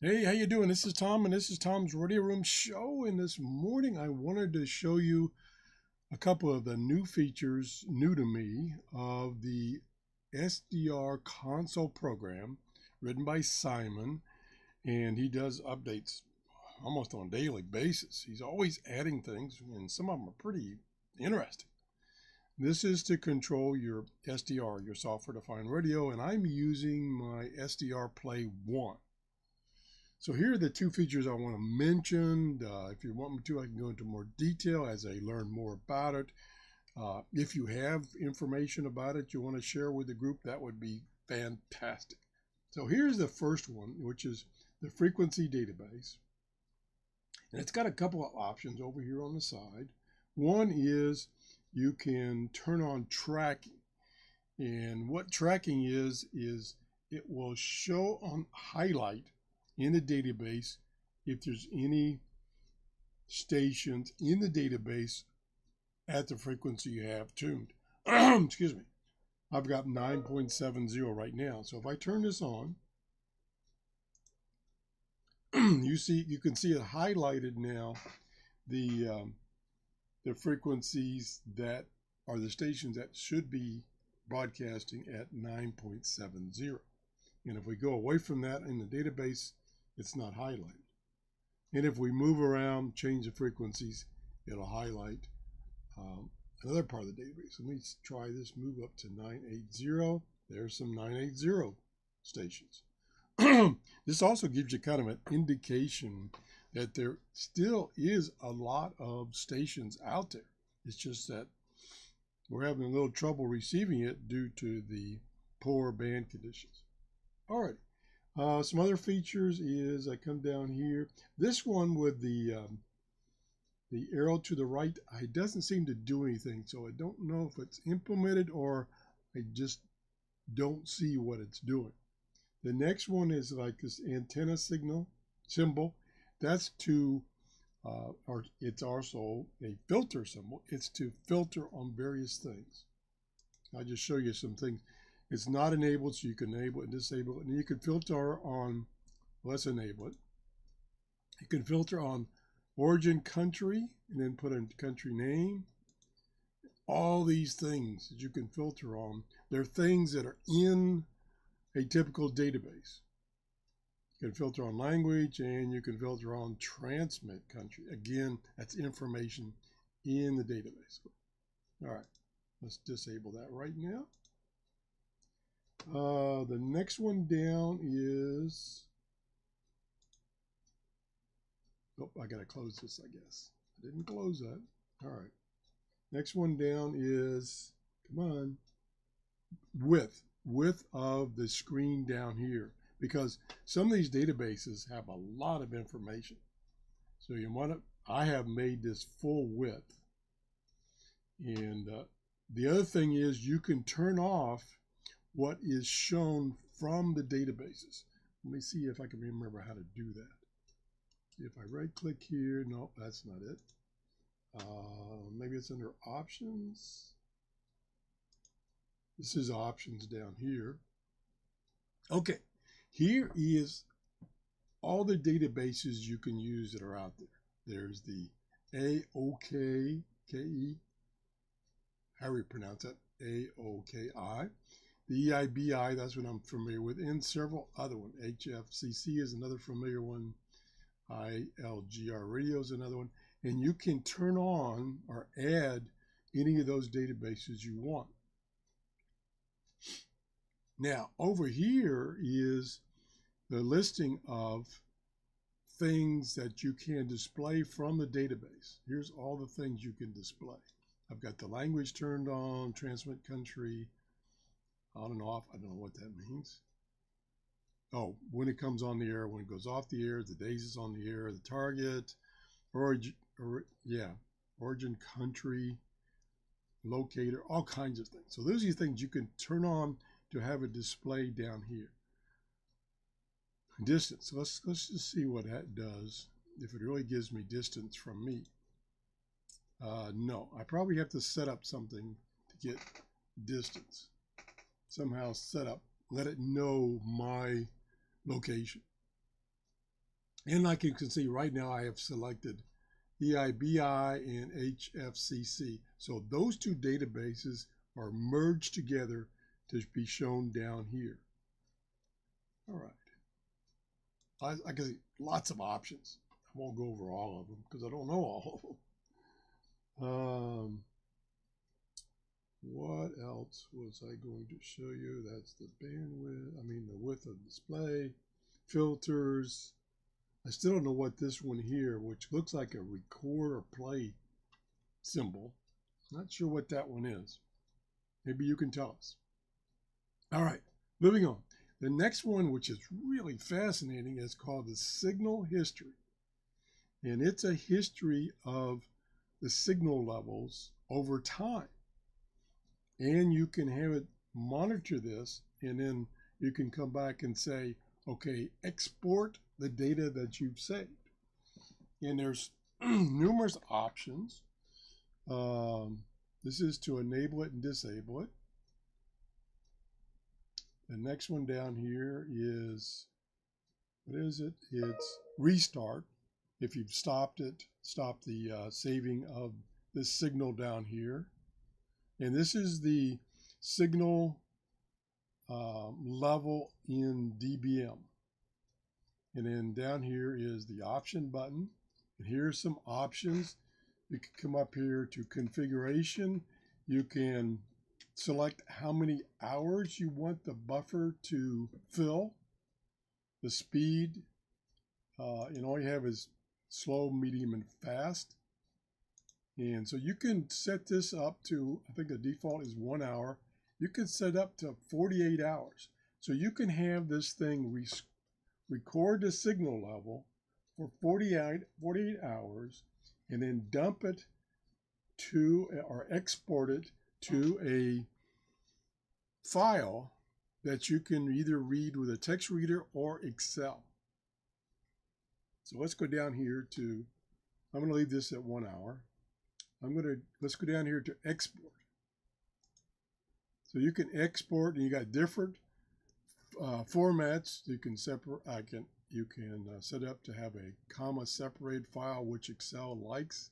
Hey, how you doing? This is Tom, and this is Tom's Radio Room Show. And this morning, I wanted to show you a couple of the new features, new to me, of the SDR console program written by Simon. And he does updates almost on a daily basis. He's always adding things, and some of them are pretty interesting. This is to control your SDR, your software-defined radio, and I'm using my SDR Play 1. So here are the two features I want to mention. If you want me to, I can go into more detail as I learn more about it. If you have information about it you want to share with the group, that would be fantastic. So here's the first one, which is the frequency database. And it's got a couple of options over here on the side. One is you can turn on tracking. And what tracking is it will show on highlight in the database if there's any stations in the database at the frequency you have tuned. Excuse me. I've got 9.70 right now. So if I turn this on, you can see it highlighted now, the frequencies that are the stations that should be broadcasting at 9.70. And if we go away from that in the database, it's not highlighted. And if we move around, change the frequencies, it'll highlight another part of the database. Let me try this, move up to 980. There's some 980 stations. This also gives you kind of an indication that there still is a lot of stations out there. It's just that we're having a little trouble receiving it due to the poor band conditions. All right. Some other features is I come down here. This one with the arrow to the right, it doesn't seem to do anything. So I don't know if it's implemented or I just don't see what it's doing. The next one is like this antenna symbol. That's to, or it's also a filter symbol. It's to filter on various things. I'll just show you some things. It's not enabled, so you can enable it and disable it. And you can filter on, let's enable it. You can filter on origin country and then put in country name. All these things that you can filter on, they're things that are in a typical database. You can filter on language and you can filter on transmit country. Again, that's information in the database. All right, let's disable that right now. The next one down is, oh, I gotta close this, I guess. I didn't close that. All right. Next one down is, come on, width of the screen down here, because some of these databases have a lot of information. So you want to, I have made this full width. And the other thing is you can turn off what is shown from the databases. Let me see if I can remember how to do that. If I right click here, no, that's not it. Maybe it's under options. This is options down here. Okay, here is all the databases you can use that are out there. There's the AOKI, how do you pronounce that? AOKI. The EIBI, that's what I'm familiar with, and several other ones. HFCC is another familiar one. ILGR radio is another one. And you can turn on or add any of those databases you want. Now, over here is the listing of things that you can display from the database. Here's all the things you can display. I've got the language turned on, transmit country, on and off. I don't know what that means. Oh, when it comes on the air, when it goes off the air, the days it's on the air, the target, origin country, locator, all kinds of things. So those are the things you can turn on to have a display down here. Distance. So let's just see what that does, if it really gives me distance from me. No, I probably have to set up something to get distance. Somehow set up, let it know my location. And like you can see right now, I have selected EIBI and HFCC. So those two databases are merged together to be shown down here. All right. I can see lots of options. I won't go over all of them because I don't know all of them. What else was I going to show you? That's the bandwidth, the width of display, filters. I still don't know what this one here, which looks like a record or play symbol. Not sure what that one is. Maybe you can tell us. All right, moving on. The next one, which is really fascinating, is called the signal history. And it's a history of the signal levels over time. And you can have it monitor this, and then you can come back and say, okay, export the data that you've saved. And there's numerous options. This is to enable it and disable it. The next one down here is, what is it? It's restart. If you've stopped it, stop the saving of this signal down here. And this is the signal level in dBm. And then down here is the option button. And here's some options. You can come up here to configuration. You can select how many hours you want the buffer to fill, the speed, and all you have is slow, medium, and fast. And so you can set this up to, I think the default is 1 hour. You can set up to 48 hours. So you can have this thing record the signal level for 48 hours and then dump it to, or export it to a file that you can either read with a text reader or Excel. So let's go down here to, I'm going to leave this at 1 hour. Let's go down here to export. So you can export, and you got different formats. You can separate. You can set up to have a comma separated file, which Excel likes.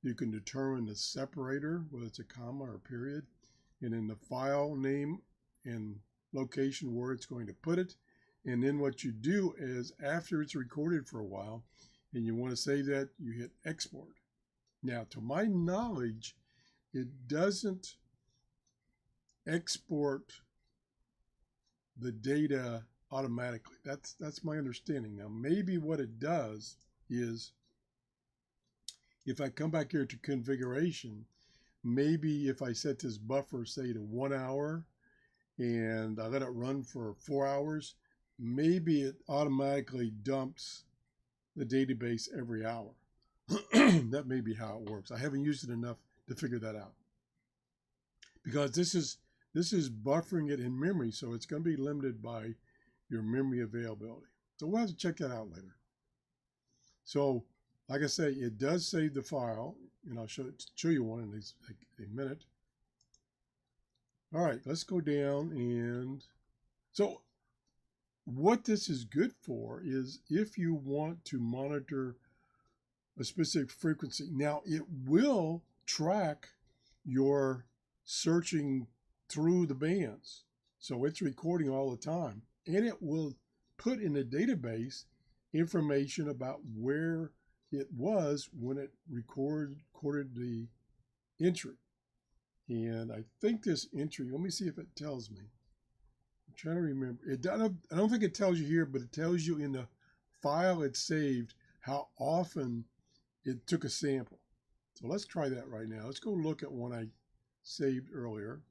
You can determine the separator, whether it's a comma or a period, and then the file name and location where it's going to put it. And then what you do is, after it's recorded for a while, and you want to save that, you hit export. Now, to my knowledge, it doesn't export the data automatically. That's my understanding. Now, maybe what it does is, if I come back here to configuration, maybe if I set this buffer, say, to 1 hour, and I let it run for 4 hours, maybe it automatically dumps the database every hour. That may be how it works. I haven't used it enough to figure that out, because this is buffering it in memory, so it's going to be limited by your memory availability. So we'll have to check that out later. So, like I say, it does save the file, and I'll show you one in a minute. All right, let's go down, and so what this is good for is if you want to monitor a specific frequency. Now, it will track your searching through the bands. So it's recording all the time, and it will put in the database information about where it was when it recorded the entry. And I think this entry, let me see if it tells me. I'm trying to remember. I don't think it tells you here, but it tells you in the file it's saved how often it took a sample. So let's try that right now. Let's go look at one I saved earlier.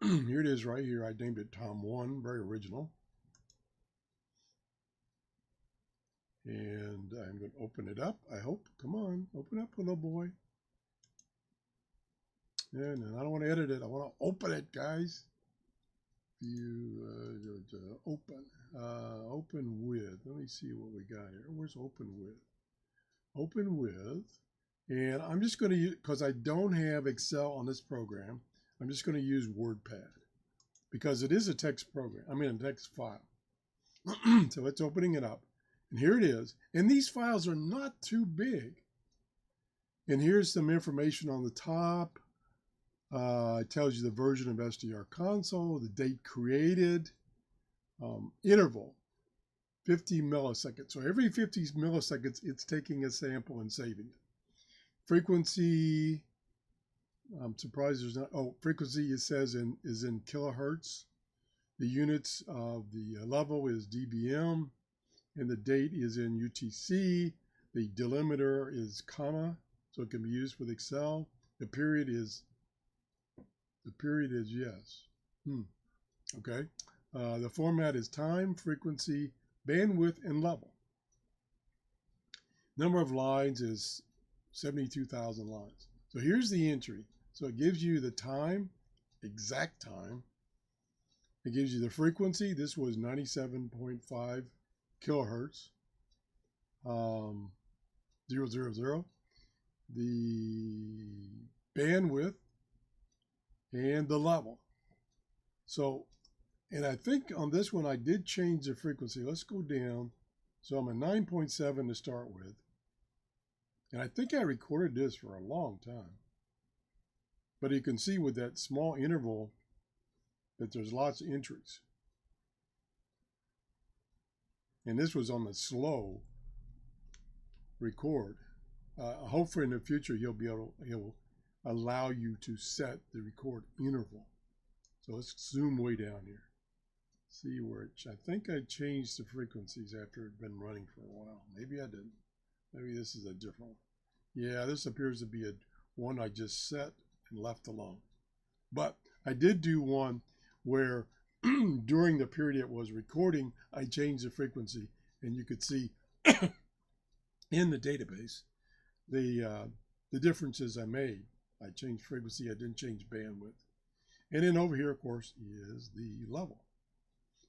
Here it is right here. I named it Tom 1, very original. And I'm going to open it up, I hope. Come on, open up, little boy. And I don't want to edit it. I want to open it, guys. Open with. Let me see what we got here. Where's open with? Open with. And I'm just going to use, because I don't have Excel on this program, I'm just going to use WordPad, because it is a text program. A text file. So it's opening it up. And here it is. And these files are not too big. And here's some information on the top. It tells you the version of SDR console, the date created, interval, 50 milliseconds. So every 50 milliseconds, it's taking a sample and saving it. Frequency, I'm surprised there's not, frequency it says is in kilohertz. The units of the level is dBm, and the date is in UTC. The delimiter is comma, so it can be used with Excel. The period is yes. Okay. The format is time, frequency, bandwidth, and level. Number of lines is 72,000 lines. So here's the entry. So it gives you the time, exact time. It gives you the frequency. This was 97.5 kilohertz, 000. The bandwidth and the level. So, and I think on this one I did change the frequency. Let's go down. So I'm at 9.7 to start with. And I think I recorded this for a long time. But you can see with that small interval that there's lots of entries. And this was on the slow record. Hopefully in the future he'll allow you to set the record interval. So let's zoom way down here. See where I think I changed the frequencies after it had been running for a while. Maybe I didn't. Maybe this is a different one. Yeah, this appears to be one I just set and left alone. But I did do one where during the period it was recording, I changed the frequency, and you could see in the database the differences I made. I changed frequency, I didn't change bandwidth. And then over here, of course, is the level.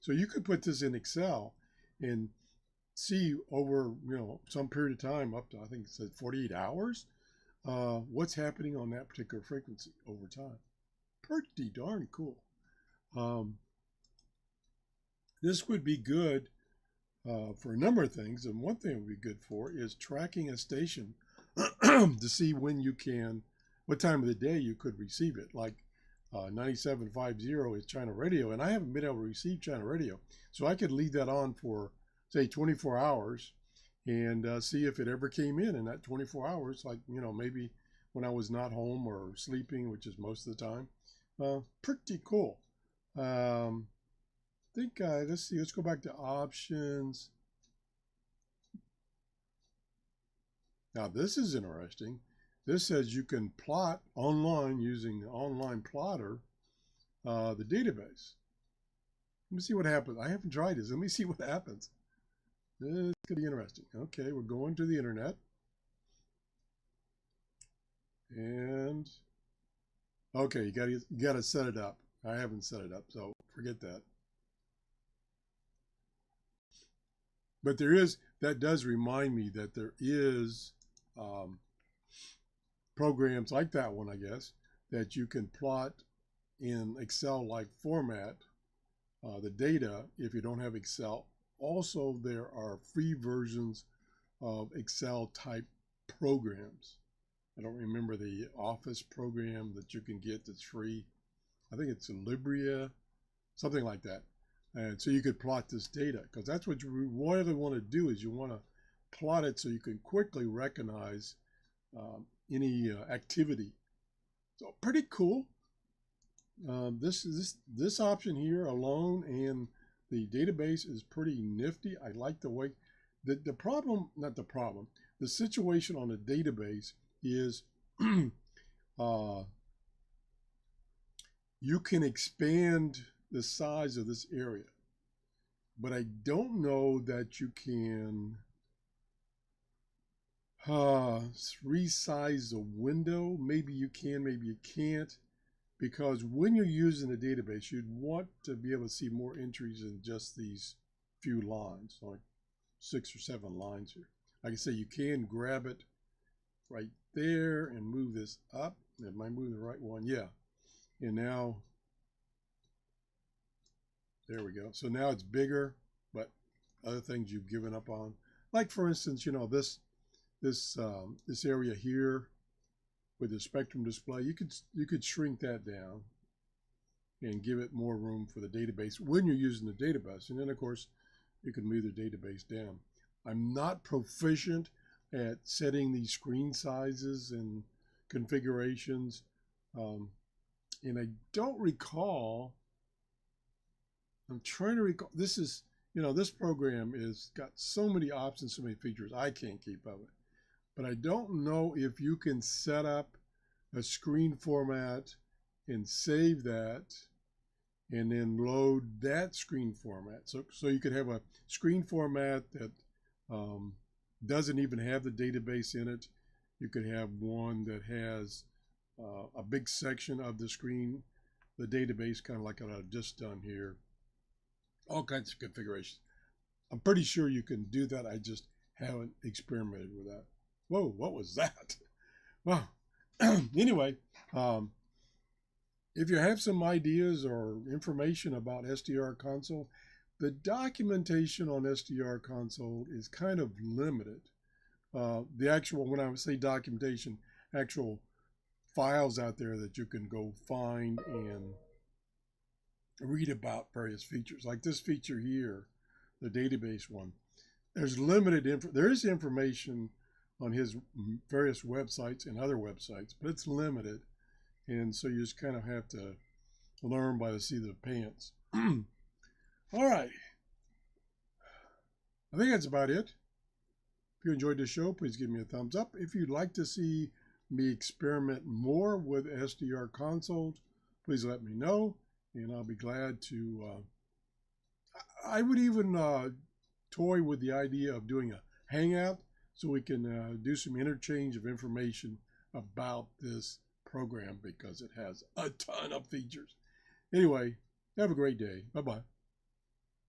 So you could put this in Excel and see over some period of time, up to I think it said 48 hours, what's happening on that particular frequency over time. Pretty darn cool. This would be good for a number of things, and one thing it would be good for is tracking a station to see when you can, what time of the day you could receive it. Like 9750 is China radio, and I haven't been able to receive China radio, so I could leave that on for say 24 hours and see if it ever came in that 24 hours, like maybe when I was not home or sleeping, which is most of the time. Pretty cool. Let's see, let's go back to options. Now this is interesting. This says you can plot online using the online plotter, the database. Let me see what happens. I haven't tried this. Let me see what happens. This could be interesting. Okay, we're going to the internet. And okay, you gotta set it up. I haven't set it up, so forget that. But that does remind me that there is programs like that one, I guess, that you can plot in Excel-like format the data if you don't have Excel. Also, there are free versions of Excel-type programs. I don't remember the Office program that you can get that's free. I think it's Libria, something like that. And so you could plot this data, because that's what you really want to do, is you want to plot it so you can quickly recognize any activity. So pretty cool. This option here alone and the database is pretty nifty. I like the way the situation on the database is you can expand the size of this area, but I don't know that you can resize the window. Maybe you can, maybe you can't, because when you're using the database, you'd want to be able to see more entries than just these few lines, like 6 or 7 lines here. Like I say, you can grab it right there and move this up. Am I moving the right one? Yeah. And now, there we go. So now it's bigger, but other things you've given up on. Like for instance, you know, this area here with the spectrum display, you could shrink that down and give it more room for the database when you're using the database. And then of course you can move the database down. I'm not proficient at setting these screen sizes and configurations, and I don't recall. I'm trying to recall. This is, you know, this program is got so many options, so many features, I can't keep up with it. But I don't know if you can set up a screen format and save that and then load that screen format. So you could have a screen format that doesn't even have the database in it. You could have one that has a big section of the screen, the database, kind of like what I've just done here. All kinds of configurations. I'm pretty sure you can do that. I just haven't experimented with that. Whoa, what was that? Well, anyway, if you have some ideas or information about SDR console, the documentation on SDR console is kind of limited. The actual, when I say documentation, actual files out there that you can go find and read about various features. Like this feature here, the database one. There's limited there is information on his various websites and other websites, but it's limited. And so you just kind of have to learn by the seat of the pants. All right. I think that's about it. If you enjoyed the show, please give me a thumbs up. If you'd like to see me experiment more with SDR console, please let me know, and I'll be glad to. I would even toy with the idea of doing a hangout so we can do some interchange of information about this program because it has a ton of features. Anyway, have a great day. Bye-bye.